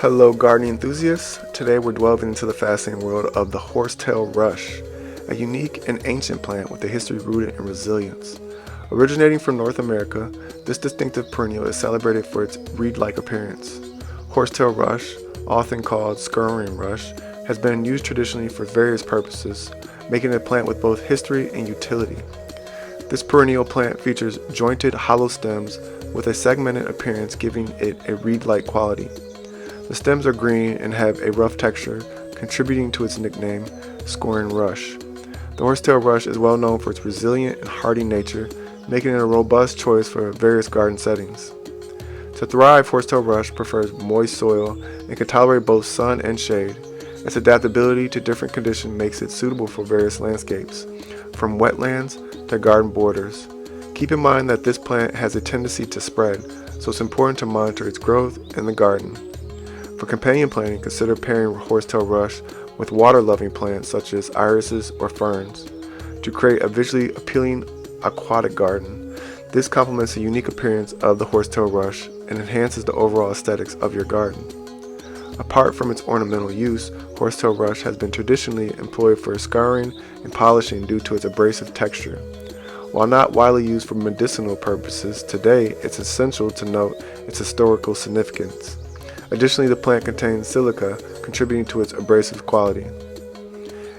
Hello gardening enthusiasts, today we're delving into the fascinating world of the horsetail rush, a unique and ancient plant with a history rooted in resilience. Originating from North America, this distinctive perennial is celebrated for its reed-like appearance. Horsetail rush, often called scurrying rush, has been used traditionally for various purposes, making it a plant with both history and utility. This perennial plant features jointed hollow stems with a segmented appearance, giving it a reed-like quality. The stems are green and have a rough texture, contributing to its nickname, scurrying rush. The horsetail rush is well known for its resilient and hardy nature, making it a robust choice for various garden settings. To thrive, horsetail rush prefers moist soil and can tolerate both sun and shade. Its adaptability to different conditions makes it suitable for various landscapes, from wetlands to garden borders. Keep in mind that this plant has a tendency to spread, so it's important to monitor its growth in the garden. For companion planting, consider pairing horsetail rush with water-loving plants such as irises or ferns to create a visually appealing aquatic garden. This complements the unique appearance of the horsetail rush and enhances the overall aesthetics of your garden. Apart from its ornamental use, horsetail rush has been traditionally employed for scouring and polishing due to its abrasive texture. While not widely used for medicinal purposes, today it's essential to note its historical significance. Additionally, the plant contains silica, contributing to its abrasive quality.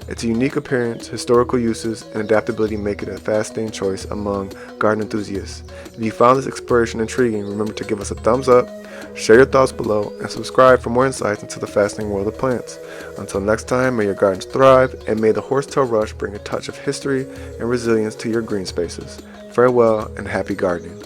Its unique appearance, historical uses, and adaptability make it a fascinating choice among garden enthusiasts. If you found this exploration intriguing, remember to give us a thumbs up, share your thoughts below, and subscribe for more insights into the fascinating world of plants. Until next time, may your gardens thrive, and may the horsetail rush bring a touch of history and resilience to your green spaces. Farewell and happy gardening.